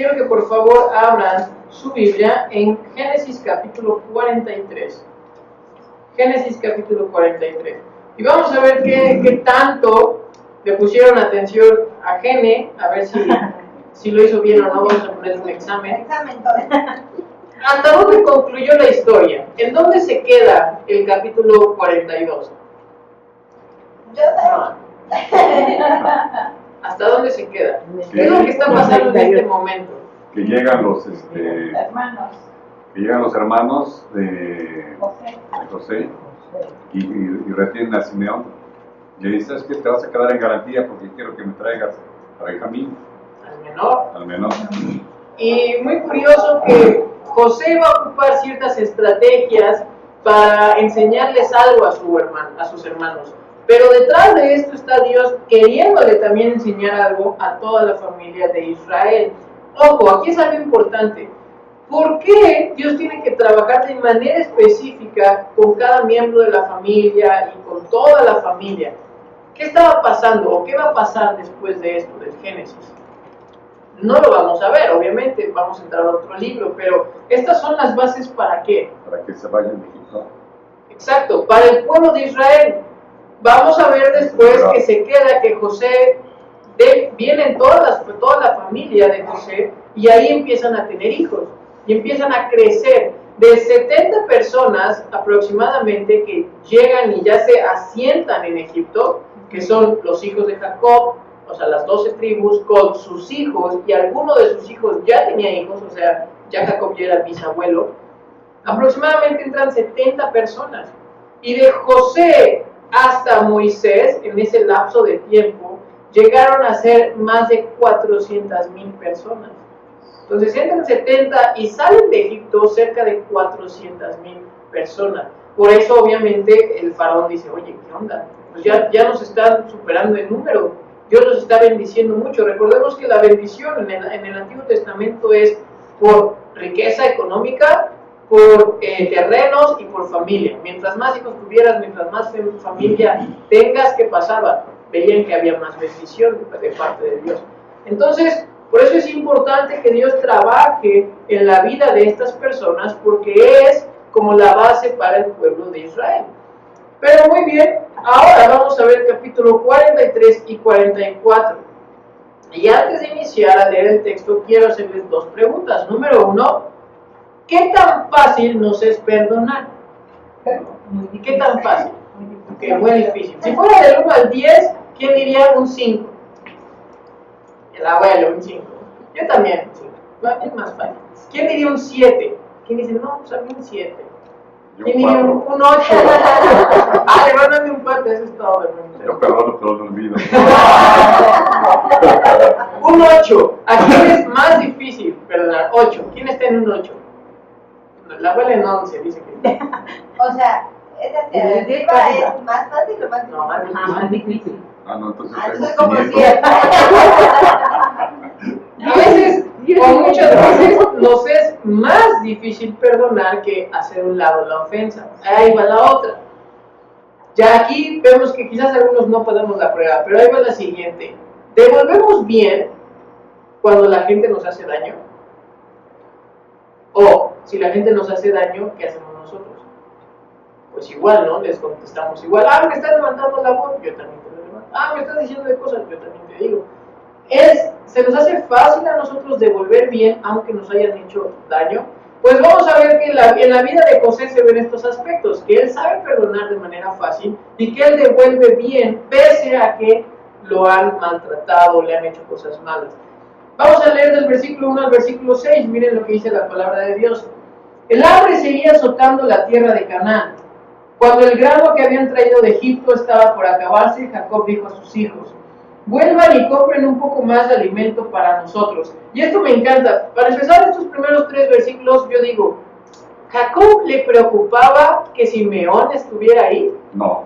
quiero que por favor abran su Biblia en Génesis capítulo 43. Génesis capítulo 43. Y vamos a ver qué tanto le pusieron atención a Gene, a ver si lo hizo bien o no. Vamos a poner un examen. ¿Hasta dónde concluyó la historia? ¿En dónde se queda el capítulo 42? Yo sé. ¿Hasta dónde se queda? ¿Qué es lo que está pasando en este momento? Que llegan los Hermanos. que llegan los hermanos de José y retienen a Simeón. Le dice, es que te vas a quedar en garantía porque quiero que me traigas a Benjamín, Al menor. al menor. Y muy curioso que José va a ocupar ciertas estrategias para enseñarles algo a sus hermanos. Pero detrás de esto está Dios queriéndole también enseñar algo a toda la familia de Israel. Ojo, aquí es algo importante. ¿Por qué Dios tiene que trabajar de manera específica con cada miembro de la familia y con toda la familia? ¿Qué estaba pasando o qué va a pasar después de esto, del Génesis? No lo vamos a ver, obviamente, vamos a entrar a otro libro, pero estas son las bases ¿para qué? Para que se vayan de Egipto. Exacto, para el pueblo de Israel. Vamos a ver después que se queda que José, vienen toda la familia de José y ahí empiezan a tener hijos y empiezan a crecer. De 70 personas aproximadamente que llegan y ya se asientan en Egipto, que son los hijos de Jacob, o sea, las 12 tribus, con sus hijos, y alguno de sus hijos ya tenía hijos, o sea, ya Jacob ya era bisabuelo, aproximadamente entran 70 personas. Y de José hasta Moisés, en ese lapso de tiempo, llegaron a ser más de 400,000 personas. Entonces entran 70 y salen de Egipto cerca de 400,000 personas. Por eso obviamente el faraón dice, oye, ¿qué onda? Pues ya nos están superando en número, Dios los está bendiciendo mucho. Recordemos que la bendición en el Antiguo Testamento es por riqueza económica, por terrenos y por familia. Mientras más hijos tuvieras, mientras más familia tengas, ¿qué pasaba? Veían que había más bendición de parte de Dios. Entonces, por eso es importante que Dios trabaje en la vida de estas personas, porque es como la base para el pueblo de Israel. Pero muy bien, ahora vamos a ver capítulo 43 y 44. Y antes de iniciar a leer el texto, quiero hacerles dos preguntas. Número uno, ¿qué tan fácil nos es perdonar? ¿Qué tan fácil? Okay, muy difícil. Si fuera del 1 al 10, ¿quién diría un 5? El abuelo, un 5. Yo también, un 5. Es más fácil. ¿Quién diría un 7? ¿Quién dice, no, pues a mí un 7? ¿Quién diría un 8? Ah, le van dando un 4, eso es todo. Yo perdono, pero no olvido. Un 8. ¿A quién es más difícil perdonar? 8. ¿Quién está en un 8? La abuela en 11 dice que. O sea, esa alternativa es más fácil o más difícil. No, más difícil. Ah, no, entonces Entonces tengo como 500. 7. A veces, o muchas veces, nos es más difícil perdonar que hacer un lado la ofensa. Ahí va la otra. Ya aquí vemos que quizás algunos no podemos la prueba, pero ahí va la siguiente. ¿Devolvemos bien cuando la gente nos hace daño? O, si la gente nos hace daño, ¿qué hacemos nosotros? Pues igual, ¿no? Les contestamos igual. Ah, me estás levantando la voz, yo también te lo levanto. Ah, me estás diciendo de cosas, yo también te digo. Se nos hace fácil a nosotros devolver bien, aunque nos hayan hecho daño. Pues vamos a ver que en la vida de José se ven estos aspectos, que él sabe perdonar de manera fácil y que él devuelve bien, pese a que lo han maltratado, le han hecho cosas malas. Vamos a leer del versículo 1 al versículo 6, miren lo que dice la palabra de Dios. El hambre seguía azotando la tierra de Canaán. Cuando el grano que habían traído de Egipto estaba por acabarse, Jacob dijo a sus hijos, vuelvan y compren un poco más de alimento para nosotros. Y esto me encanta. Para empezar estos primeros 3 versículos, yo digo, ¿Jacob le preocupaba que Simeón estuviera ahí? No.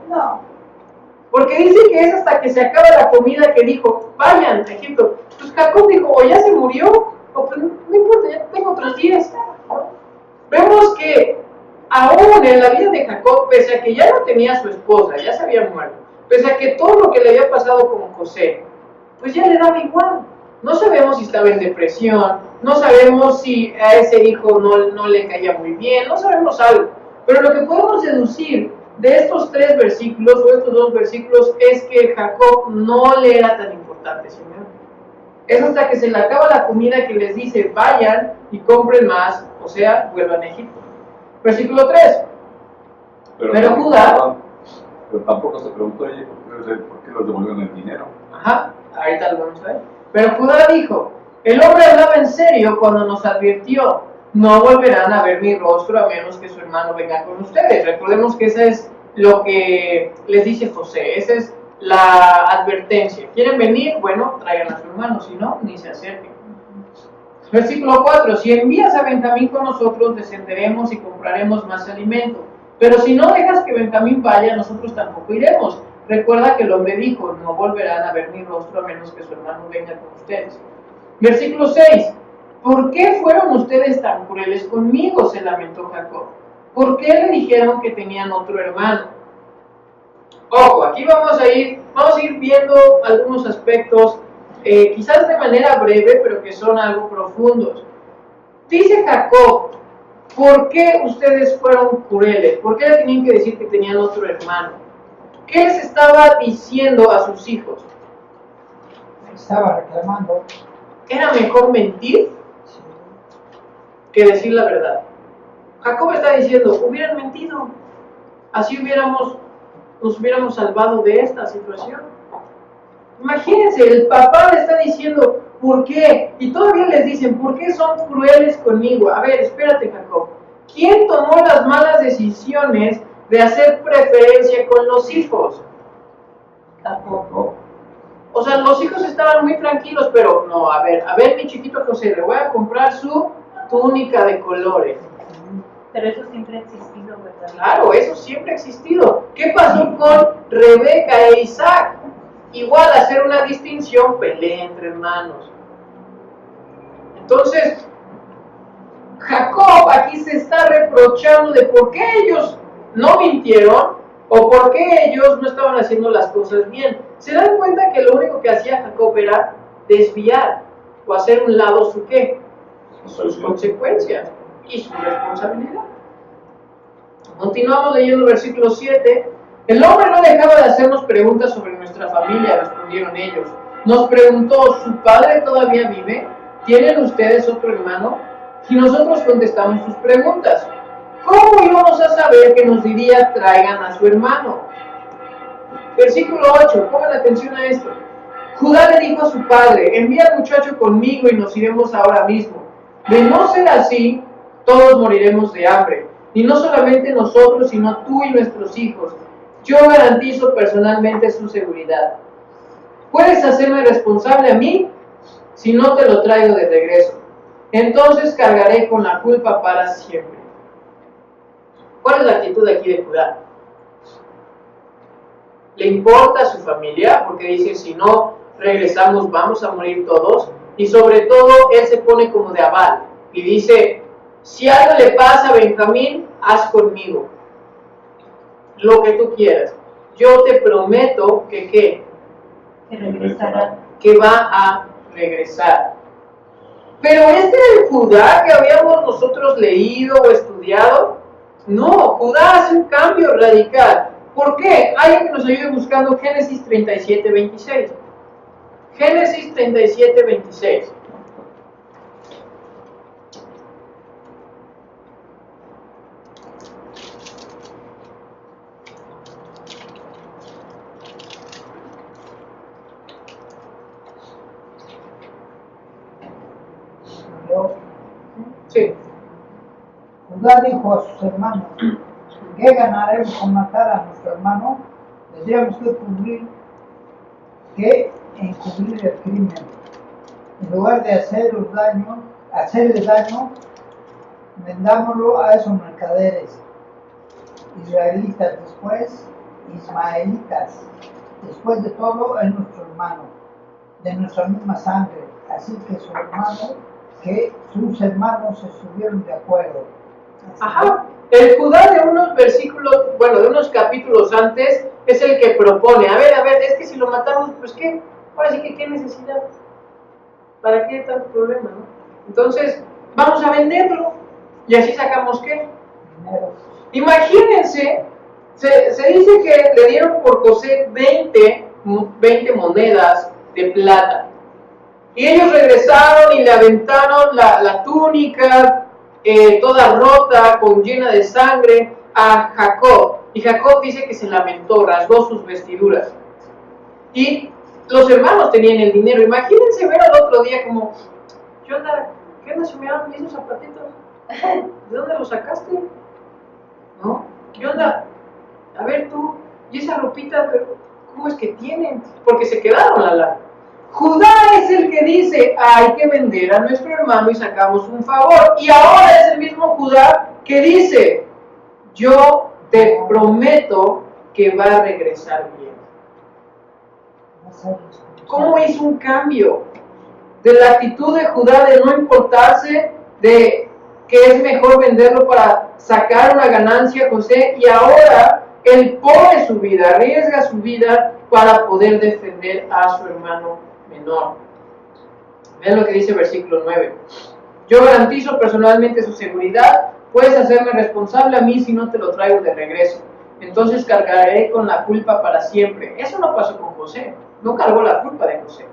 Porque dice que es hasta que se acaba la comida que dijo, vayan a Egipto. Pues Jacob dijo, o ya se murió, o pues no importa, ya tengo otros 10. Vemos que aún en la vida de Jacob, pese a que ya no tenía a su esposa, ya se había muerto, pese a que todo lo que le había pasado con José, pues ya le daba igual. No sabemos si estaba en depresión, no sabemos si a ese hijo no le caía muy bien, no sabemos algo. Pero lo que podemos deducir de estos 3 versículos o estos 2 versículos es que Jacob no le era tan importante, Señor. Es hasta que se le acaba la comida que les dice, vayan y compren más, o sea, vuelvan a Egipto. Versículo 3. Pero Judá... Pero tampoco se preguntó, oye, ¿por qué los devolvieron el dinero? Ajá, ahorita lo vamos a ver. Pero Judá dijo, el hombre hablaba en serio cuando nos advirtió, no volverán a ver mi rostro a menos que su hermano venga con ustedes. Recordemos que eso es lo que les dice José, esa es la advertencia. ¿Quieren venir? Bueno, traigan a su hermano, si no, ni se acerquen. Versículo 4, si envías a Benjamín con nosotros, descenderemos y compraremos más alimento. Pero si no dejas que Benjamín vaya, nosotros tampoco iremos. Recuerda que el hombre dijo, no volverán a ver mi rostro a menos que su hermano venga con ustedes. Versículo 6, ¿por qué fueron ustedes tan crueles conmigo?, se lamentó Jacob. ¿Por qué le dijeron que tenían otro hermano? Ojo, aquí vamos a ir viendo algunos aspectos, quizás de manera breve, pero que son algo profundos. Dice Jacob, ¿por qué ustedes fueron crueles? ¿Por qué le tenían que decir que tenían otro hermano? ¿Qué les estaba diciendo a sus hijos? Estaba reclamando. ¿Era mejor mentir que decir la verdad? Jacob está diciendo, hubieran mentido, así nos hubiéramos salvado de esta situación. Imagínense, el papá le está diciendo, ¿por qué? Y todavía les dicen, ¿por qué son crueles conmigo? A ver, espérate, Jacob. ¿Quién tomó las malas decisiones de hacer preferencia con los hijos? Jacob. O sea, los hijos estaban muy tranquilos, pero no, a ver, mi chiquito José, le voy a comprar su túnica de colores. Pero eso siempre ha existido, ¿verdad? Claro, eso siempre ha existido. ¿Qué pasó con Rebeca e Isaac? Igual, hacer una distinción, pelea entre hermanos. Entonces, Jacob aquí se está reprochando de por qué ellos no mintieron o por qué ellos no estaban haciendo las cosas bien. Se dan cuenta que lo único que hacía Jacob era desviar o hacer un lado su qué, sus consecuencias y su responsabilidad. Continuamos leyendo el versículo 7. El hombre no dejaba de hacernos preguntas sobre nuestra familia, respondieron ellos. Nos preguntó, ¿su padre todavía vive? ¿Tienen ustedes otro hermano? Y nosotros contestamos sus preguntas. ¿Cómo íbamos a saber que nos diría traigan a su hermano? Versículo 8, pongan atención a esto. Judá le dijo a su padre, envía al muchacho conmigo y nos iremos ahora mismo. De no ser así, todos moriremos de hambre. Y no solamente nosotros, sino tú y nuestros hijos. Yo garantizo personalmente su seguridad. ¿Puedes hacerme responsable a mí? Si no te lo traigo de regreso. Entonces cargaré con la culpa para siempre. ¿Cuál es la actitud aquí de Judá? ¿Le importa a su familia? Porque dice, si no regresamos vamos a morir todos. Y sobre todo, él se pone como de aval. Y dice, si algo le pasa a Benjamín, haz conmigo lo que tú quieras. Yo te prometo que ¿qué? Que regresará. Que va a regresar. Pero este es el Judá que habíamos nosotros leído o estudiado. No, Judá hace un cambio radical. ¿Por qué? Alguien que nos ayude buscando Génesis 37:26. Génesis 37:26. Sí. Judá dijo a sus hermanos, ¿qué ganaremos con matar a nuestro hermano? Tendríamos que encubrir el crimen. En lugar de hacerles daño, vendámoslo a esos mercaderes, israelitas después, ismaelitas. Después de todo, es nuestro hermano, de nuestra misma sangre. Así que sus hermanos estuvieron de acuerdo. Ajá. El Judá de unos versículos, de unos capítulos antes, es el que propone, a ver, es que si lo matamos, pues qué, ahora sí que qué necesidad. ¿Para qué tanto problema, no? Entonces, vamos a venderlo y así sacamos ¿qué? Dinero. Imagínense, se dice que le dieron por José 20 monedas de plata. Y ellos regresaron y le aventaron la túnica, toda rota, llena de sangre, a Jacob. Y Jacob dice que se lamentó, rasgó sus vestiduras. Y los hermanos tenían el dinero. Imagínense ver al otro día como, ¿qué onda, Simeón? ¿Y esos zapatitos? ¿De dónde los sacaste? ¿No? ¿Qué onda? A ver tú, ¿y esa ropita, cómo es que tienen? Porque se quedaron a la... Judá es el que dice, hay que vender a nuestro hermano y sacamos un favor. Y ahora es el mismo Judá que dice, yo te prometo que va a regresar bien. ¿Cómo hizo un cambio? De la actitud de Judá de no importarse, de que es mejor venderlo para sacar una ganancia a José, y ahora él pone su vida, arriesga su vida para poder defender a su hermano menor. Vean lo que dice el versículo 9. Yo garantizo personalmente su seguridad, puedes hacerme responsable a mí si no te lo traigo de regreso. Entonces cargaré con la culpa para siempre. Eso no pasó con José, no cargó la culpa de José.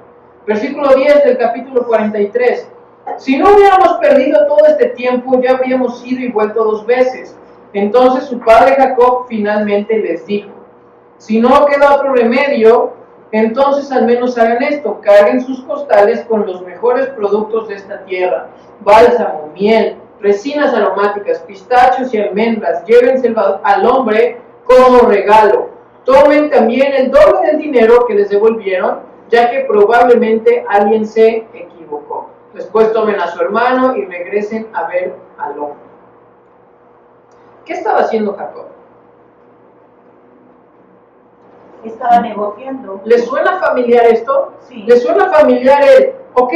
Versículo 10 del capítulo 43. Si no hubiéramos perdido todo este tiempo, ya habríamos ido y vuelto 2 veces. Entonces su padre Jacob finalmente les dijo, si no queda otro remedio, entonces al menos hagan esto, carguen sus costales con los mejores productos de esta tierra, bálsamo, miel, resinas aromáticas, pistachos y almendras, llévenselo al hombre como regalo. Tomen también el doble del dinero que les devolvieron, ya que probablemente alguien se equivocó. Después tomen a su hermano y regresen a ver al hombre. ¿Qué estaba haciendo Jacob? Estaba negociando. ¿Les suena familiar esto? Sí. ¿Les suena familiar el, ok,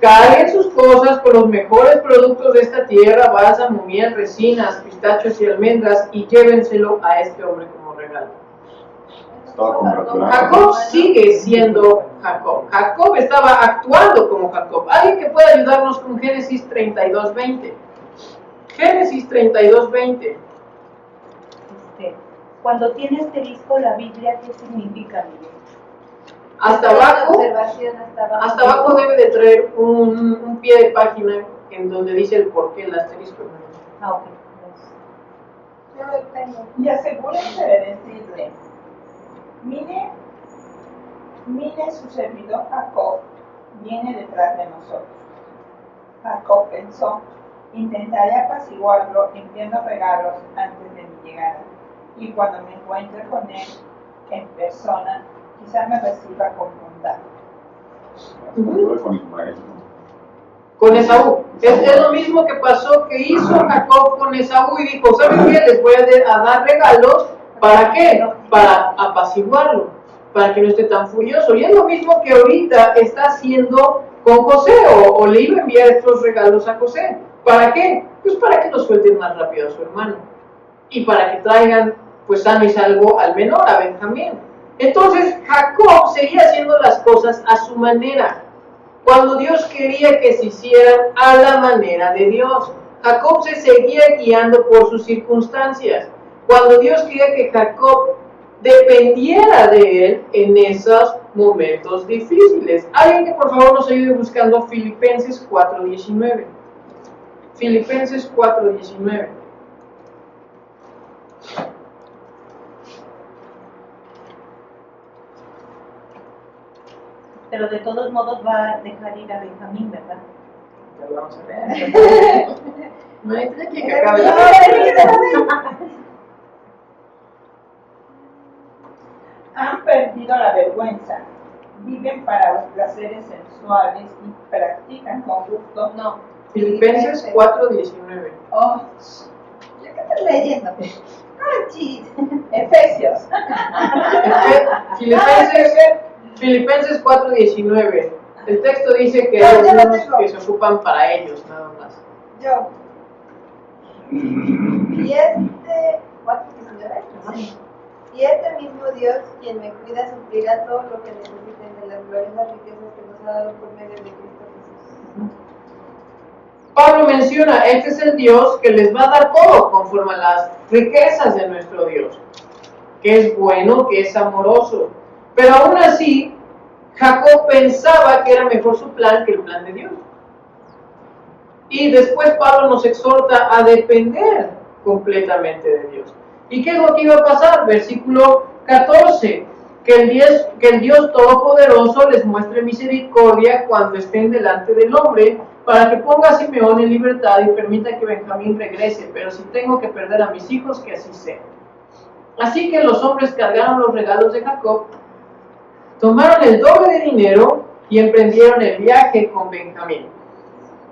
carguen sus cosas con los mejores productos de esta tierra, bálsamo, miel, resinas, pistachos y almendras, y llévenselo a este hombre como regalo? Estaba congratulando. Jacob sigue siendo Jacob. Jacob estaba actuando como Jacob. ¿Alguien que pueda ayudarnos con Génesis 32:20? Génesis 32:20. Cuando tienes asterisco la Biblia, ¿qué significa, Miguel? Hasta abajo debe de traer un pie de página en donde dice el por qué el asterisco. Ah, ok. Yo lo tengo. Y asegúrense de decirle, mire su servidor Jacob viene detrás de nosotros. Jacob pensó, intentaré apaciguarlo enviando regalos antes de mi llegada, y cuando me encuentre con él en persona, quizá me reciba con bondad. Con Ismael. Con Esaú. Es lo mismo que pasó, que hizo Jacob con Esaú y dijo, ¿saben qué? Les voy a dar regalos. ¿Para qué? Para apaciguarlo, para que no esté tan furioso. Y es lo mismo que ahorita está haciendo con José, o le iba a enviar estos regalos a José. ¿Para qué? Pues para que lo suelten más rápido a su hermano. Y para que traigan, pues sano y salvo al menor, a Benjamín. Entonces Jacob seguía haciendo las cosas a su manera, cuando Dios quería que se hicieran a la manera de Dios. Jacob se seguía guiando por sus circunstancias, cuando Dios quería que Jacob dependiera de él en esos momentos difíciles. Alguien que por favor nos ayude buscando Filipenses 4:19. Filipenses 4:19. Pero de todos modos va a dejar ir a Benjamín, ¿verdad? Ya lo vamos a ver. No hay que acabe la Han perdido la vergüenza, viven para los placeres sensuales y practican con gusto. No. Filipenses 4:19. Oh, ¿Qué estás leyendo? Ah, chis. Efesios. Filipenses 4:19. El texto dice que No, hay yo lo algunos tengo. que se ocupan para ellos, nada más. Yo. Y este, Sí. y este mismo Dios, quien me cuida, suplirá todo lo que necesiten de las gloriosas riquezas que nos ha dado por medio de Cristo Jesús. Pablo menciona, este es el Dios que les va a dar todo conforme a las riquezas de nuestro Dios, que es bueno, que es amoroso. Pero aún así, Jacob pensaba que era mejor su plan que el plan de Dios. Y después Pablo nos exhorta a depender completamente de Dios. ¿Y qué es lo que iba a pasar? Versículo 14. Que el Dios Todopoderoso les muestre misericordia cuando estén delante del hombre, para que ponga a Simeón en libertad y permita que Benjamín regrese. Pero si tengo que perder a mis hijos, que así sea. Así que los hombres cargaron los regalos de Jacob, tomaron el doble de dinero y emprendieron el viaje con Benjamín.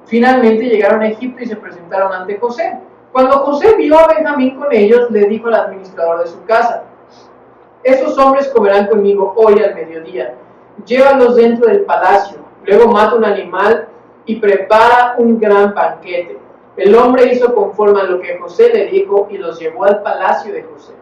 Finalmente llegaron a Egipto y se presentaron ante José. Cuando José vio a Benjamín con ellos, le dijo al administrador de su casa: estos hombres comerán conmigo hoy al mediodía. Llévalos dentro del palacio. Luego mata un animal y prepara un gran banquete. El hombre hizo conforme a lo que José le dijo y los llevó al palacio de José.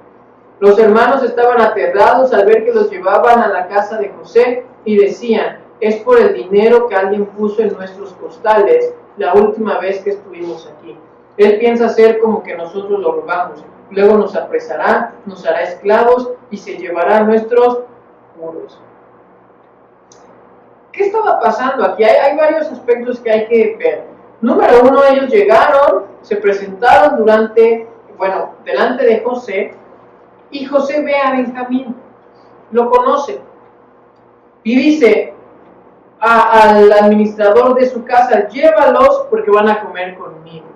Los hermanos estaban aterrados al ver que los llevaban a la casa de José y decían: es por el dinero que alguien puso en nuestros costales la última vez que estuvimos aquí. Él piensa hacer como que nosotros lo robamos. Luego nos apresará, nos hará esclavos y se llevará nuestros muros. ¿Qué estaba pasando aquí? Hay varios aspectos que hay que ver. Número uno, ellos llegaron, se presentaron delante de José, y José ve a Benjamín, lo conoce, y dice al administrador de su casa: llévalos porque van a comer conmigo.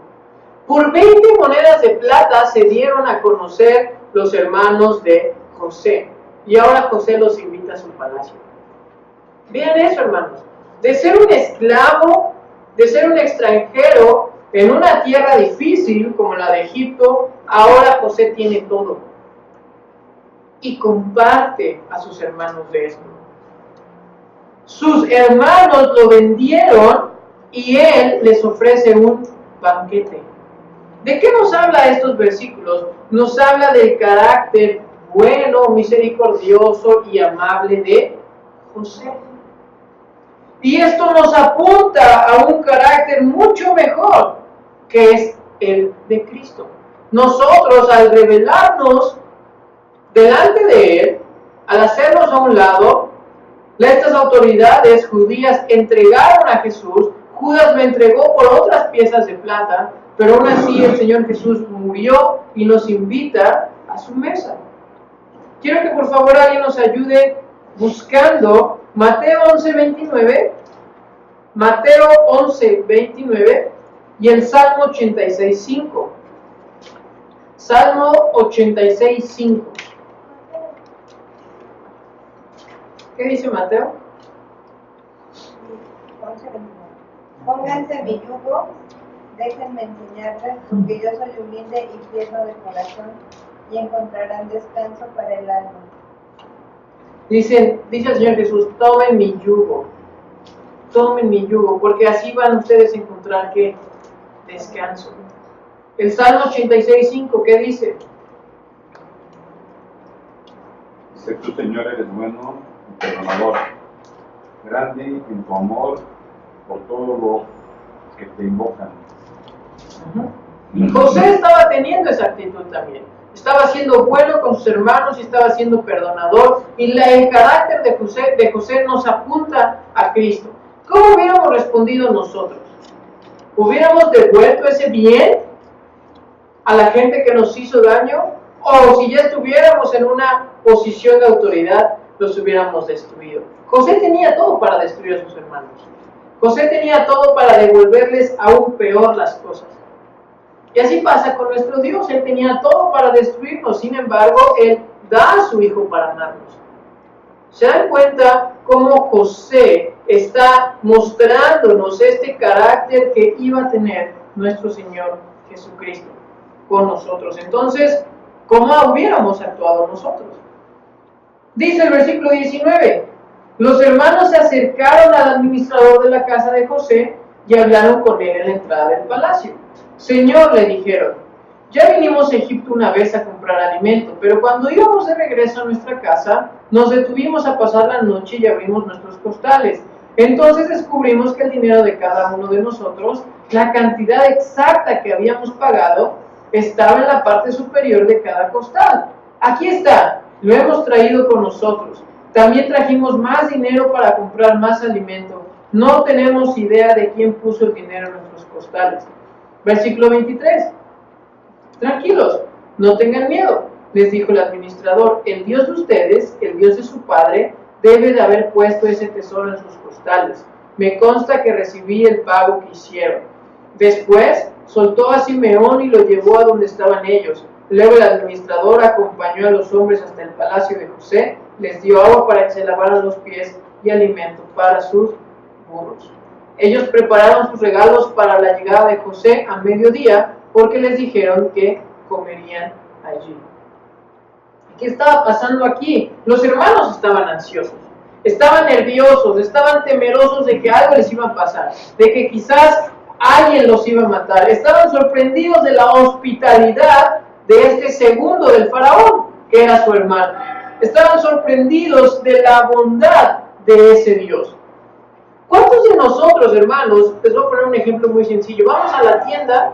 Por 20 monedas de plata se dieron a conocer los hermanos de José, y ahora José los invita a su palacio. Vean eso, hermanos, de ser un esclavo, de ser un extranjero en una tierra difícil como la de Egipto, ahora José tiene todo y comparte a sus hermanos de esto. Sus hermanos lo vendieron y él les ofrece un banquete. ¿De qué nos habla estos versículos? Nos habla del carácter bueno, misericordioso y amable de José. Y esto nos apunta a un carácter mucho mejor, que es el de Cristo. Nosotros, al revelarnos delante de Él, al hacernos a un lado, estas autoridades judías entregaron a Jesús. Judas lo entregó por otras piezas de plata, pero aún así el Señor Jesús murió y nos invita a su mesa. Quiero que por favor alguien nos ayude buscando Mateo 11:29, Mateo 11:29 y el Salmo 86:5. Salmo 86:5. ¿Qué dice Mateo? 11:29. Pónganse mi yugo, déjenme enseñarles, porque yo soy humilde y tierno de corazón, y encontrarán descanso para el alma. Dice el Señor Jesús: tomen mi yugo, porque así van ustedes a encontrar ¿qué? Descanso. El Salmo 86:5, ¿qué dice? Dice: tú, Señor, eres bueno y perdonador, grande en tu amor por todos los que te invocan. Y José estaba teniendo esa actitud también. Estaba siendo bueno con sus hermanos y estaba siendo perdonador. Y el carácter de José nos apunta a Cristo. ¿Cómo hubiéramos respondido nosotros? ¿Hubiéramos devuelto ese bien a la gente que nos hizo daño? ¿O si ya estuviéramos en una posición de autoridad, los hubiéramos destruido? José tenía todo para destruir a sus hermanos. José tenía todo para devolverles aún peor las cosas. Y así pasa con nuestro Dios. Él tenía todo para destruirnos, sin embargo, Él da a su Hijo para amarnos. ¿Se dan cuenta cómo José está mostrándonos este carácter que iba a tener nuestro Señor Jesucristo con nosotros? Entonces, ¿cómo hubiéramos actuado nosotros? Dice el versículo 19: los hermanos se acercaron al administrador de la casa de José y hablaron con él en la entrada del palacio. Señor, le dijeron, ya vinimos a Egipto una vez a comprar alimento, pero cuando íbamos de regreso a nuestra casa, nos detuvimos a pasar la noche y abrimos nuestros costales. Entonces descubrimos que el dinero de cada uno de nosotros, la cantidad exacta que habíamos pagado, estaba en la parte superior de cada costal. Aquí está, lo hemos traído con nosotros. También trajimos más dinero para comprar más alimento. No tenemos idea de quién puso el dinero en nuestros costales. Versículo 23. Tranquilos, no tengan miedo, les dijo el administrador. El Dios de ustedes, el Dios de su padre, debe de haber puesto ese tesoro en sus costales. Me consta que recibí el pago que hicieron. Después soltó a Simeón y lo llevó a donde estaban ellos. Luego el administrador acompañó a los hombres hasta el palacio de José, les dio agua para que se lavaran los pies y alimento para sus burros. Ellos prepararon sus regalos para la llegada de José a mediodía, porque les dijeron que comerían allí. ¿Qué estaba pasando aquí? Los hermanos estaban ansiosos, estaban nerviosos, estaban temerosos de que algo les iba a pasar, de que quizás alguien los iba a matar. Estaban sorprendidos de la hospitalidad de este segundo del faraón, que era su hermano. Estaban sorprendidos de la bondad de ese Dios. ¿Cuántos de nosotros, hermanos, les voy a poner un ejemplo muy sencillo, vamos a la tienda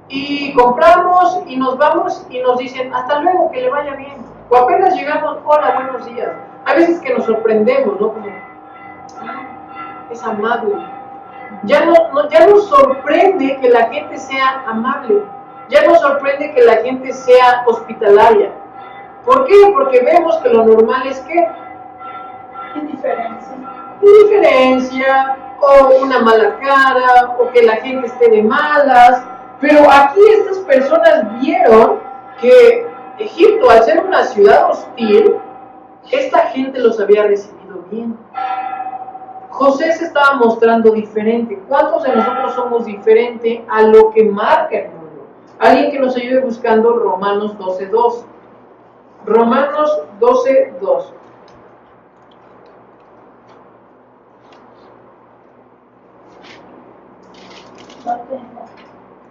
y compramos y nos vamos y nos dicen, hasta luego, que le vaya bien? O apenas llegamos, hola, buenos días. A veces que nos sorprendemos, ¿no? Como, es amable. Ya nos sorprende que la gente sea amable. Ya nos sorprende que la gente sea hospitalaria. ¿Por qué? Porque vemos que lo normal es que indiferencia, o una mala cara, o que la gente esté de malas. Pero aquí estas personas vieron que Egipto, al ser una ciudad hostil, esta gente los había recibido bien. José se estaba mostrando diferente. ¿Cuántos de nosotros somos diferentes a lo que marca el mundo? Alguien que nos ayude buscando Romanos 12:2. Romanos 12:2.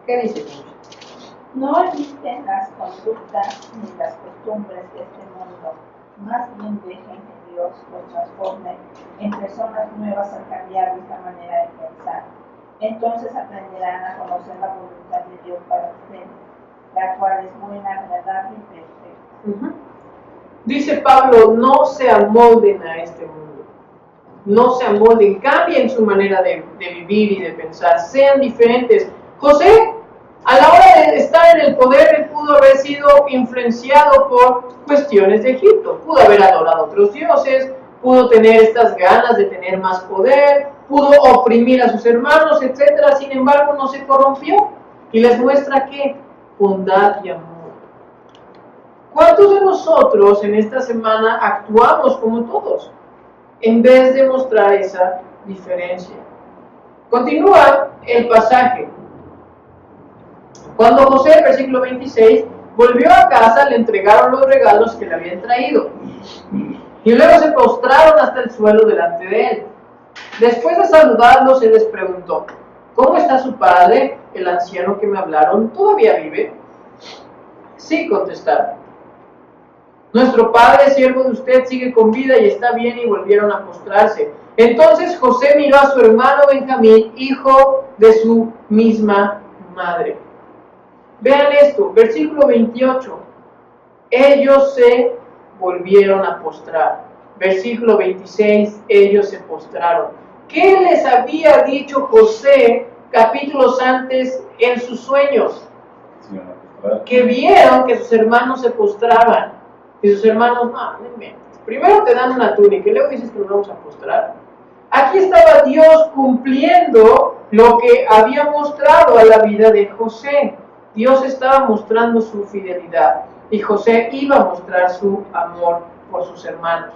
¿Qué dice? No eviten las conductas ni las costumbres de este mundo, más bien dejen que Dios los transforme en personas nuevas al cambiar esta manera de pensar. Entonces aprenderán a conocer la voluntad de Dios para ustedes, la cual es buena, agradable y perfecta. Dice Pablo, no se amolden a este mundo. No se amolden, cambien su manera de vivir y de pensar, sean diferentes. José, a la hora de estar en el poder, él pudo haber sido influenciado por cuestiones de Egipto, pudo haber adorado a otros dioses, pudo tener estas ganas de tener más poder, pudo oprimir a sus hermanos, etc. Sin embargo, no se corrompió y les muestra que bondad y amor. ¿Cuántos de nosotros en esta semana actuamos como todos, en vez de mostrar esa diferencia? Continúa el pasaje. Cuando José, versículo 26, volvió a casa, le entregaron los regalos que le habían traído. Y luego se postraron hasta el suelo delante de él. Después de saludarlos, él les preguntó, ¿cómo está su padre, el anciano que me hablaron? ¿Todavía vive? Sí, contestaron. Nuestro padre, siervo de usted, sigue con vida y está bien, y volvieron a postrarse. Entonces José miró a su hermano Benjamín, hijo de su misma madre. Vean esto, versículo 28. Ellos se volvieron a postrar. Versículo 26, ellos se postraron. ¿Qué les había dicho José capítulos antes en sus sueños? Que vieron que sus hermanos se postraban. Y sus hermanos, no inventes. Primero te dan una túnica y luego dices que nos vamos a postrar. Aquí estaba Dios cumpliendo lo que había mostrado a la vida de José. Dios estaba mostrando su fidelidad y José iba a mostrar su amor por sus hermanos.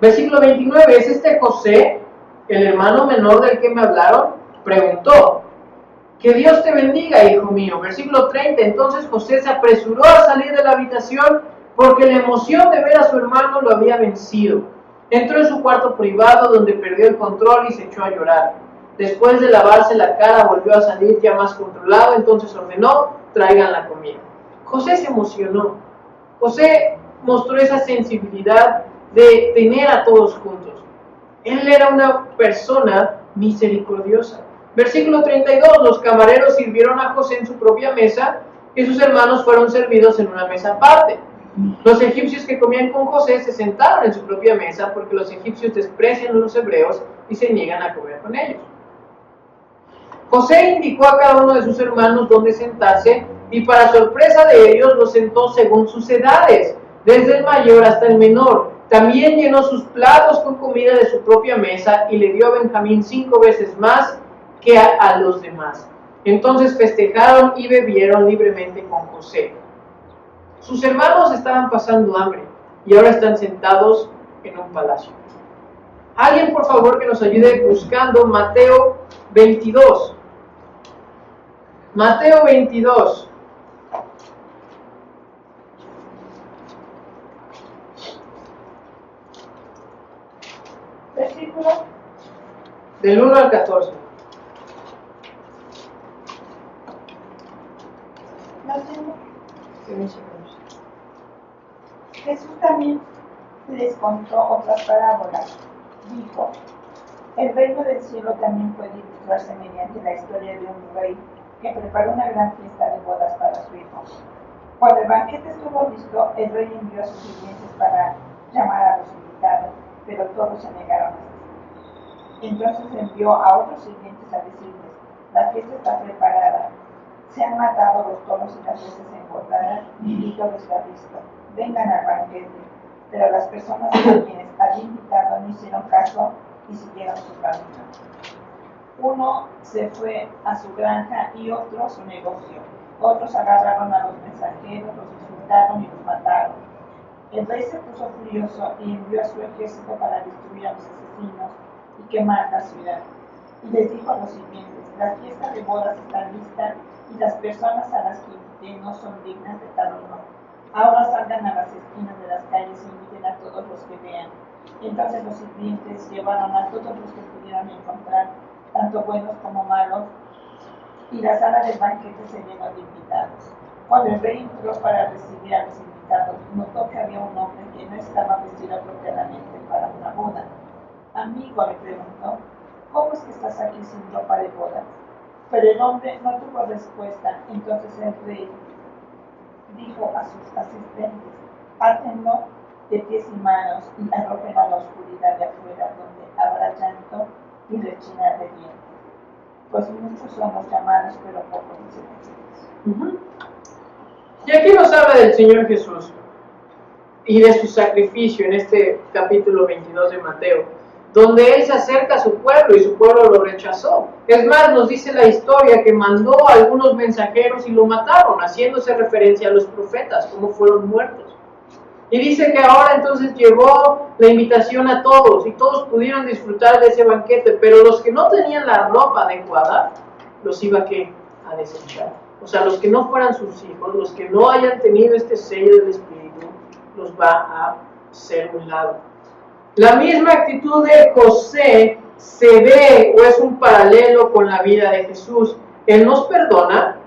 Versículo 29, ¿es este José, el hermano menor del que me hablaron? Preguntó. Que Dios te bendiga, hijo mío. Versículo 30, entonces José se apresuró a salir de la habitación porque la emoción de ver a su hermano lo había vencido. Entró en su cuarto privado donde perdió el control y se echó a llorar. Después de lavarse la cara volvió a salir ya más controlado, entonces ordenó, traigan la comida. José se emocionó. José mostró esa sensibilidad de tener a todos juntos. Él era una persona misericordiosa. Versículo 32, los camareros sirvieron a José en su propia mesa y sus hermanos fueron servidos en una mesa aparte. Los egipcios que comían con José se sentaron en su propia mesa porque los egipcios desprecian a los hebreos y se niegan a comer con ellos. José indicó a cada uno de sus hermanos dónde sentarse y para sorpresa de ellos los sentó según sus edades, desde el mayor hasta el menor. También llenó sus platos con comida de su propia mesa y le dio a Benjamín 5 veces más que a los demás. Entonces festejaron y bebieron libremente con José. Sus hermanos estaban pasando hambre y ahora están sentados en un palacio. Alguien, por favor, que nos ayude buscando Mateo 22. Mateo 22. Versículo Del 1 al 14. no tengo. Jesús también les contó otras parábolas. Dijo, el reino del cielo también puede ilustrarse mediante la historia de un rey que preparó una gran fiesta de bodas para su hijo. Cuando el banquete estuvo listo, el rey envió a sus sirvientes para llamar a los invitados, pero todos se negaron a asistir. Entonces envió a otros sirvientes a decirles, la fiesta está preparada, se han matado los toros y las reses engordadas, y Cristo les ha visto. Vengan al banquete. Pero las personas a quienes había invitado no hicieron caso y siguieron su camino. Uno se fue a su granja y otro a su negocio. Otros agarraron a los mensajeros, los insultaron y los mataron. El rey se puso furioso y envió a su ejército para destruir a los asesinos y quemar la ciudad. Y les dijo a los sirvientes, la fiesta de bodas está lista y las personas a las que invité no son dignas de tal honor. Ahora salgan a las esquinas de las calles e inviten a todos los que vean. Entonces los sirvientes llevaron a todos los que pudieron encontrar, tanto buenos como malos, y la sala del banquete se llenó de invitados. Cuando el rey entró para recibir a los invitados, notó que había un hombre que no estaba vestido apropiadamente para una boda. Amigo, le preguntó, ¿cómo es que estás aquí sin ropa de boda? Pero el hombre no tuvo respuesta. Entonces el rey dijo a sus asistentes, átenlo de pies y manos y arrójenlo a la oscuridad de afuera, donde habrá llanto y rechinar de dientes. Pues muchos son los llamados, pero pocos los elegidos. Y aquí nos habla del Señor Jesús y de su sacrificio en este capítulo 22 de Mateo, donde Él se acerca a su pueblo y su pueblo lo rechazó. Es más, nos dice la historia que mandó a algunos mensajeros y lo mataron, haciéndose referencia a los profetas, como fueron muertos. Y dice que ahora entonces llevó la invitación a todos y todos pudieron disfrutar de ese banquete, pero los que no tenían la ropa adecuada, los iba a desechar. O sea, los que no fueran sus hijos, los que no hayan tenido este sello del Espíritu, los va a hacer un lado. La misma actitud de José se ve o es un paralelo con la vida de Jesús. Él nos perdona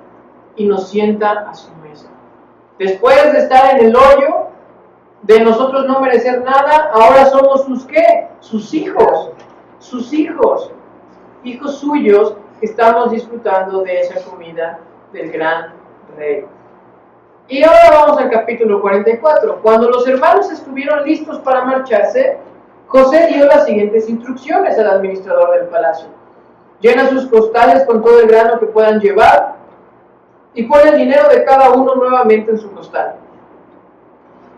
y nos sienta a su mesa. Después de estar en el hoyo, de nosotros no merecer nada, ahora somos sus ¿qué? Sus hijos suyos, que estamos disfrutando de esa comida del gran rey. Y ahora vamos al capítulo 44. Cuando los hermanos estuvieron listos para marcharse, José dio las siguientes instrucciones al administrador del palacio. Llena sus costales con todo el grano que puedan llevar y pon el dinero de cada uno nuevamente en su costal.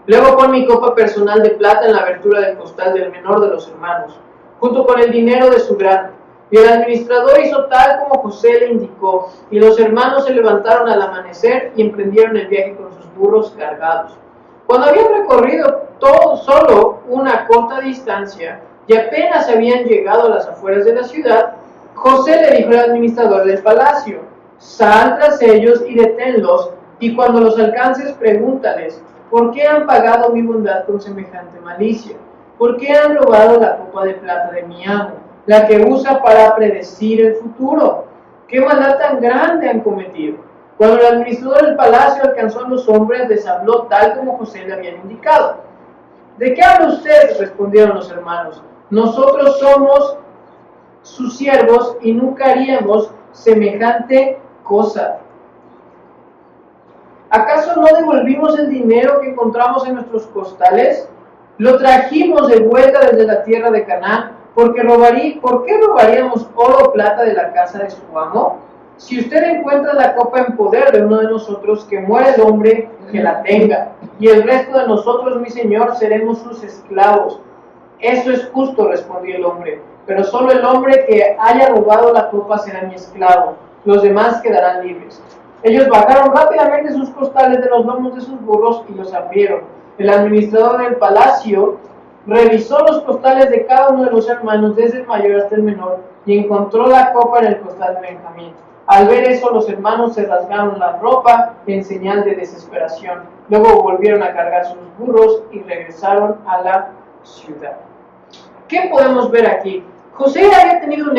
Luego pon mi copa personal de plata en la abertura del costal del menor de los hermanos, junto con el dinero de su grano. Y el administrador hizo tal como José le indicó, y los hermanos se levantaron al amanecer y emprendieron el viaje con sus burros cargados. Cuando habían recorrido solo una corta distancia y apenas habían llegado a las afueras de la ciudad, José le dijo al administrador del palacio, sal tras ellos y deténlos, y cuando los alcances pregúntales, ¿por qué han pagado mi bondad con semejante malicia? ¿Por qué han robado la copa de plata de mi amo, la que usa para predecir el futuro? ¿Qué maldad tan grande han cometido? Cuando el administrador del palacio alcanzó a los hombres, les habló tal como José le había indicado. ¿De qué habla usted?, respondieron los hermanos. nosotros somos sus siervos y nunca haríamos semejante cosa. ¿Acaso no devolvimos el dinero que encontramos en nuestros costales? Lo trajimos de vuelta desde la tierra de Canaán, ¿por qué robaríamos oro o plata de la casa de su amo? Si usted encuentra la copa en poder de uno de nosotros, que muera el hombre que la tenga, y el resto de nosotros, mi señor, seremos sus esclavos. Eso es justo, respondió el hombre, pero solo el hombre que haya robado la copa será mi esclavo, los demás quedarán libres. Ellos bajaron rápidamente sus costales de los lomos de sus burros y los abrieron. El administrador del palacio revisó los costales de cada uno de los hermanos, desde el mayor hasta el menor, y encontró la copa en el costal de Benjamín. Al ver eso, los hermanos se rasgaron la ropa en señal de desesperación. Luego volvieron a cargar sus burros y regresaron a la ciudad. ¿Qué podemos ver aquí? José había tenido un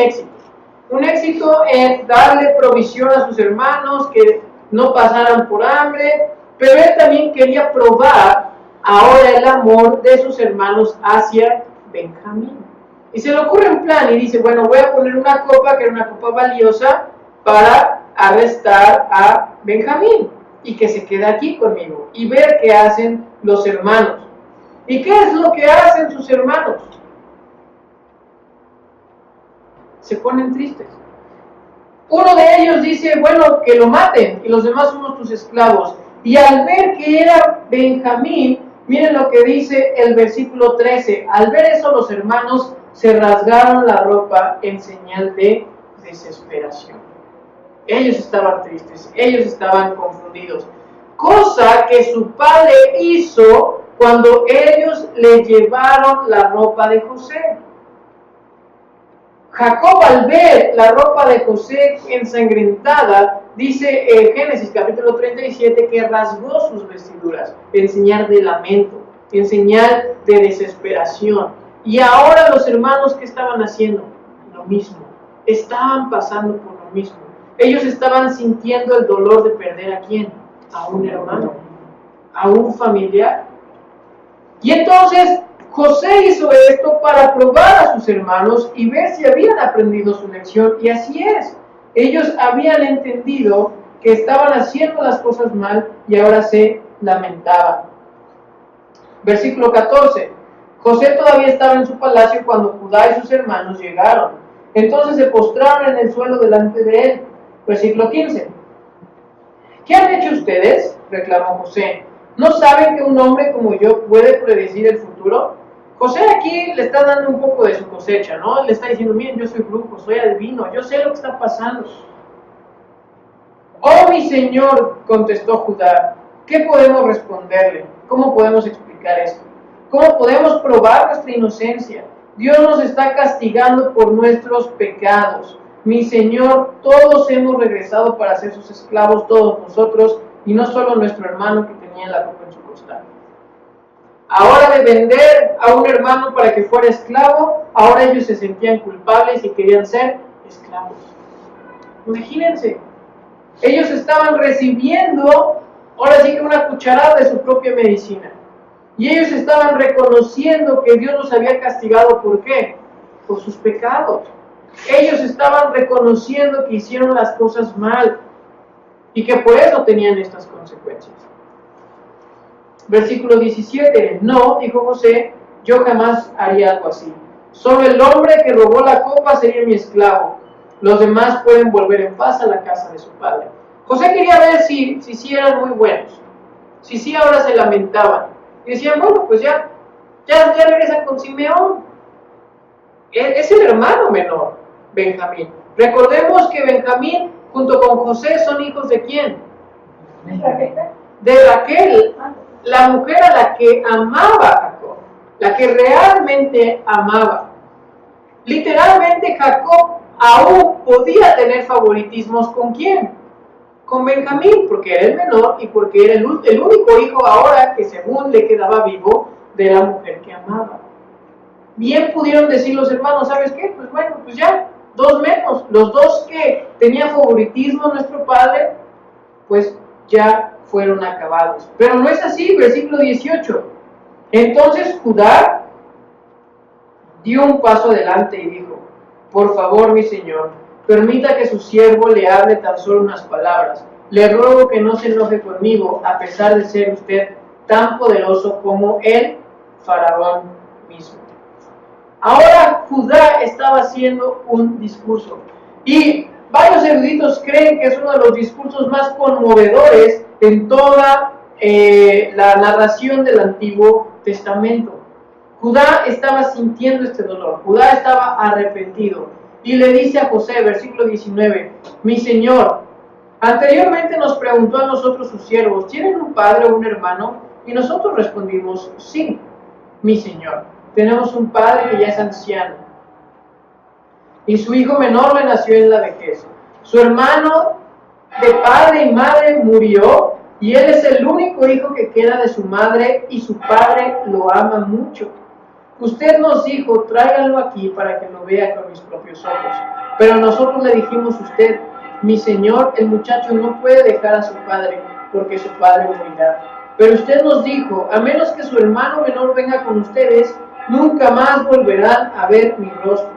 éxito en darle provisión a sus hermanos, que no pasaran por hambre, pero él también quería probar ahora el amor de sus hermanos hacia Benjamín. Y se le ocurre un plan y dice, bueno, voy a poner una copa, que era una copa valiosa, para arrestar a Benjamín y que se quede aquí conmigo y ver qué hacen los hermanos. ¿Y qué es lo que hacen sus hermanos? Se ponen tristes. Uno de ellos dice, bueno, que lo maten, y los demás somos tus esclavos. Y al ver que era Benjamín, miren lo que dice el versículo 13. Al ver eso, los hermanos se rasgaron la ropa en señal de desesperación. Ellos estaban tristes, ellos estaban confundidos. Cosa que su padre hizo cuando ellos le llevaron la ropa de José. Jacob, al ver la ropa de José ensangrentada, dice en Génesis capítulo 37 que rasgó sus vestiduras en señal de lamento, en señal de desesperación. Y ahora los hermanos, ¿qué estaban haciendo? Lo mismo, estaban pasando por lo mismo. Ellos estaban sintiendo el dolor de perder ¿a quién? A un hermano, a un familiar. Y entonces José hizo esto para probar a sus hermanos y ver si habían aprendido su lección, y así es. Ellos habían entendido que estaban haciendo las cosas mal y ahora se lamentaban. Versículo 14. José todavía estaba en su palacio cuando Judá y sus hermanos llegaron. Entonces se postraron en el suelo delante de él. Versículo 15. ¿Qué han hecho ustedes?, reclamó José. ¿No saben que un hombre como yo puede predecir el futuro? José aquí le está dando un poco de su cosecha, ¿no? Le está diciendo, miren, yo soy brujo, soy adivino, yo sé lo que está pasando. Oh, mi señor, contestó Judá, ¿qué podemos responderle? ¿Cómo podemos explicar esto? ¿Cómo podemos probar nuestra inocencia? Dios nos está castigando por nuestros pecados. Mi señor, todos hemos regresado para ser sus esclavos, todos nosotros, y no solo nuestro hermano que tenía la ropa en su costal. Ahora de vender a un hermano para que fuera esclavo, ahora ellos se sentían culpables y querían ser esclavos. Imagínense, ellos estaban recibiendo, ahora sí que una cucharada de su propia medicina. Y ellos estaban reconociendo que Dios los había castigado, ¿por qué? Por sus pecados. Ellos estaban reconociendo que hicieron las cosas mal y que por eso tenían estas consecuencias. Versículo 17. No, dijo José, yo jamás haría algo así. Solo el hombre que robó la copa sería mi esclavo. Los demás pueden volver en paz a la casa de su padre. José quería ver si eran muy buenos, si sí ahora se lamentaban. Y decían, bueno, pues ya regresan con Simeón. Es el hermano menor, Benjamín. Recordemos que Benjamín junto con José son hijos ¿de quién? De Raquel, la mujer a la que amaba Jacob, la que realmente amaba. Literalmente Jacob aún podía tener favoritismos ¿con quién? Con Benjamín, porque era el menor y porque era el único hijo ahora que según le quedaba vivo de la mujer que amaba. Bien pudieron decir los hermanos, ¿sabes qué? Pues bueno, pues ya, dos menos. Los dos que tenían favoritismo a nuestro padre, pues ya fueron acabados. Pero no es así, versículo 18. Entonces Judá dio un paso adelante y dijo: por favor, mi señor, permita que su siervo le hable tan solo unas palabras. Le ruego que no se enoje conmigo, a pesar de ser usted tan poderoso como el faraón mismo. Ahora Judá estaba haciendo un discurso, y varios eruditos creen que es uno de los discursos más conmovedores en toda la narración del Antiguo Testamento. Judá estaba sintiendo este dolor, Judá estaba arrepentido, y le dice a José, versículo 19, mi señor, anteriormente nos preguntó a nosotros sus siervos, ¿tienen un padre o un hermano? Y nosotros respondimos, sí, mi señor, tenemos un padre que ya es anciano, y su hijo menor le nació en la vejez. Su hermano de padre y madre murió, y él es el único hijo que queda de su madre, y su padre lo ama mucho. Usted nos dijo, tráiganlo aquí para que lo vea con mis propios ojos. Pero nosotros le dijimos a usted, mi señor, el muchacho no puede dejar a su padre, porque su padre morirá. Pero usted nos dijo, a menos que su hermano menor venga con ustedes, nunca más volverán a ver mi rostro.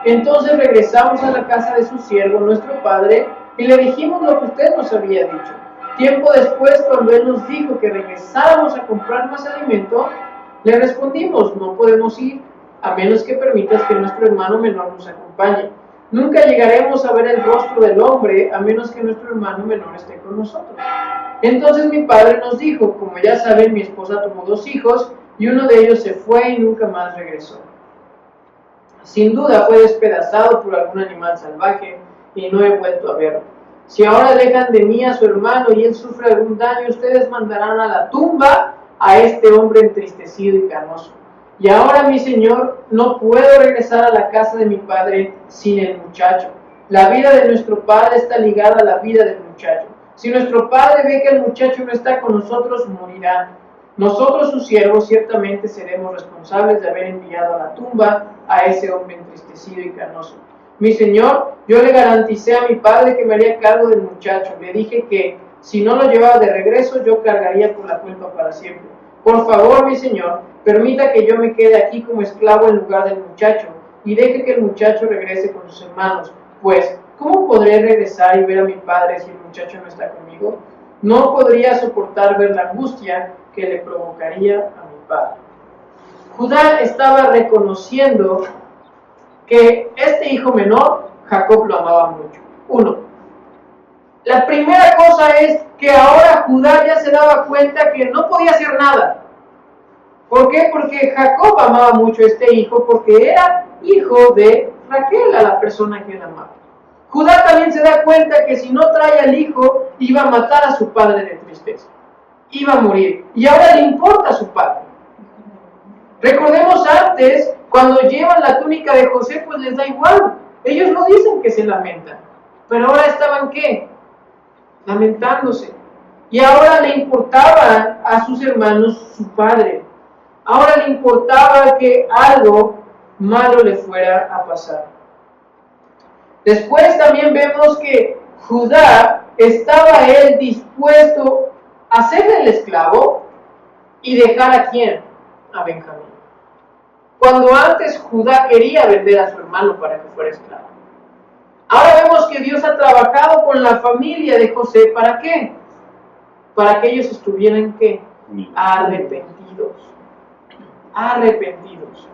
Entonces regresamos a la casa de su siervo, nuestro padre, y le dijimos lo que usted nos había dicho. Tiempo después, cuando él nos dijo que regresáramos a comprar más alimento, le respondimos, no podemos ir, a menos que permitas que nuestro hermano menor nos acompañe. Nunca llegaremos a ver el rostro del hombre, a menos que nuestro hermano menor esté con nosotros. Entonces mi padre nos dijo, como ya saben, mi esposa tomó 2 hijos, y uno de ellos se fue y nunca más regresó. Sin duda fue despedazado por algún animal salvaje, y no he vuelto a verlo. Si ahora alejan de mí a su hermano y él sufre algún daño, ustedes mandarán a la tumba a este hombre entristecido y canoso. Y ahora, mi señor, no puedo regresar a la casa de mi padre sin el muchacho. La vida de nuestro padre está ligada a la vida del muchacho. Si nuestro padre ve que el muchacho no está con nosotros, morirá. Nosotros, sus siervos, ciertamente seremos responsables de haber enviado a la tumba a ese hombre entristecido y canoso. Mi señor, yo le garanticé a mi padre que me haría cargo del muchacho. Le dije que si no lo llevaba de regreso, yo cargaría por la culpa para siempre. Por favor, mi señor, permita que yo me quede aquí como esclavo en lugar del muchacho, y deje que el muchacho regrese con sus hermanos. Pues, ¿cómo podré regresar y ver a mi padre si el muchacho no está conmigo? No podría soportar ver la angustia que le provocaría a mi padre. Judá estaba reconociendo que este hijo menor, Jacob, lo amaba mucho. 1. La primera cosa es que ahora Judá ya se daba cuenta que no podía hacer nada. ¿Por qué? Porque Jacob amaba mucho a este hijo, porque era hijo de Raquel, a la persona que él amaba. Judá también se da cuenta que si no trae al hijo, iba a matar a su padre de tristeza. Iba a morir. Y ahora le importa a su padre. Recordemos antes, cuando llevan la túnica de José, pues les da igual. Ellos no dicen que se lamentan. Pero ahora estaban, ¿qué? Lamentándose. Y ahora le importaba a sus hermanos su padre. Ahora le importaba que algo malo le fuera a pasar. Después también vemos que Judá estaba él dispuesto a ser el esclavo y dejar a quién? A Benjamín. Cuando antes Judá quería vender a su hermano para que fuera esclavo. Ahora vemos que Dios ha trabajado con la familia de José. ¿Para qué? Para que ellos estuvieran, ¿qué? Arrepentidos. Arrepentidos.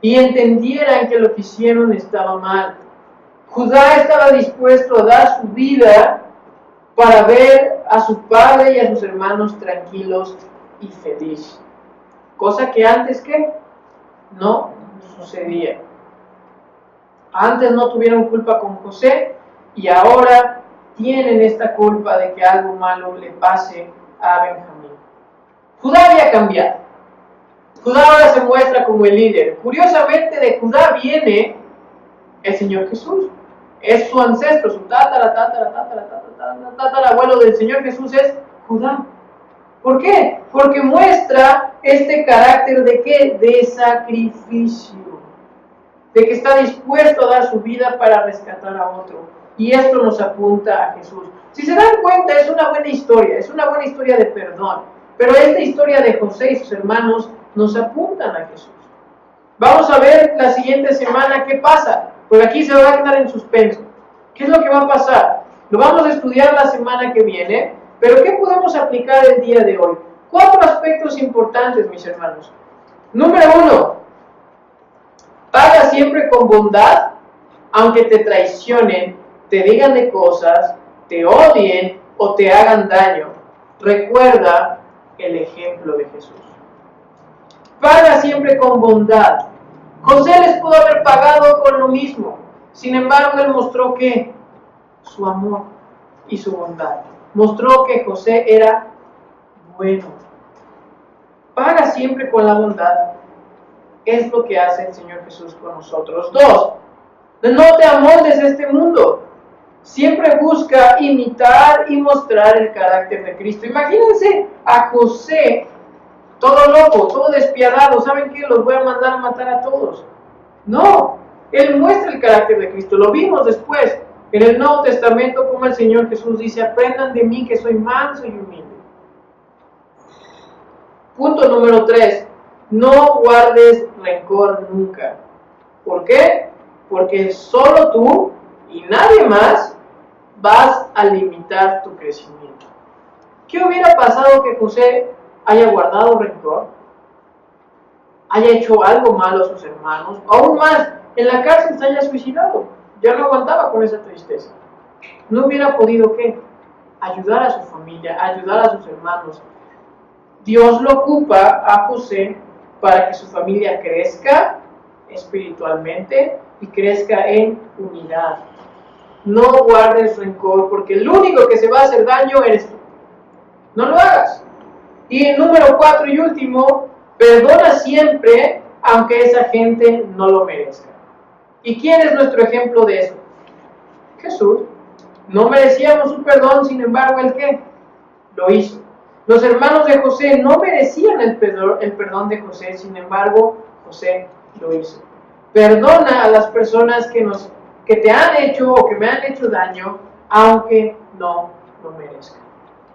Y entendieran que lo que hicieron estaba mal. Judá estaba dispuesto a dar su vida para ver a su padre y a sus hermanos tranquilos y felices. Cosa que antes, ¿qué? No sucedía. Antes no tuvieron culpa con José y ahora tienen esta culpa de que algo malo le pase a Benjamín. Judá había cambiado. Judá ahora se muestra como el líder. Curiosamente, de Judá viene el Señor Jesús. Es su ancestro, su tatarabuelo del Señor Jesús es Judá. ¿Por qué? Porque muestra este carácter de ¿qué? De sacrificio. De que está dispuesto a dar su vida para rescatar a otro. Y esto nos apunta a Jesús. Si se dan cuenta, es una buena historia de perdón. Pero esta historia de José y sus hermanos nos apuntan a Jesús. Vamos a ver la siguiente semana qué pasa, porque aquí se va a quedar en suspenso. ¿Qué es lo que va a pasar? Lo vamos a estudiar la semana que viene, pero ¿qué podemos aplicar el día de hoy? 4 aspectos importantes, mis hermanos. Número 1, paga siempre con bondad, aunque te traicionen, te digan de cosas, te odien o te hagan daño. Recuerda el ejemplo de Jesús. Paga siempre con bondad. José les pudo haber pagado con lo mismo. Sin embargo, él mostró que su amor y su bondad. Mostró que José era bueno. Paga siempre con la bondad. Es lo que hace el Señor Jesús con nosotros. 2, no te amoldes a este mundo. Siempre busca imitar y mostrar el carácter de Cristo. Imagínense a José, todo loco, todo despiadado. ¿Saben qué? Los voy a mandar a matar a todos. No, él muestra el carácter de Cristo. Lo vimos después en el Nuevo Testamento, como el Señor Jesús dice: aprendan de mí que soy manso y humilde. Punto número 3, no guardes rencor nunca. ¿Por qué? Porque solo tú y nadie más vas a limitar tu crecimiento. ¿Qué hubiera pasado que José haya guardado rencor? Haya hecho algo malo a sus hermanos, aún más, en la cárcel se haya suicidado, ya no aguantaba con esa tristeza. No hubiera podido, ¿qué? Ayudar a su familia, ayudar a sus hermanos. Dios lo ocupa a José para que su familia crezca espiritualmente y crezca en unidad. No guardes rencor, porque el único que se va a hacer daño eres tú. No lo hagas. Y número 4 y último, perdona siempre, aunque esa gente no lo merezca. ¿Y quién es nuestro ejemplo de eso? Jesús. No merecíamos su perdón, sin embargo, ¿el qué? Lo hizo. Los hermanos de José no merecían el perdón de José, sin embargo, José lo hizo. Perdona a las personas que te han hecho o que me han hecho daño, aunque no lo merezcan.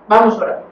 Vamos a orar.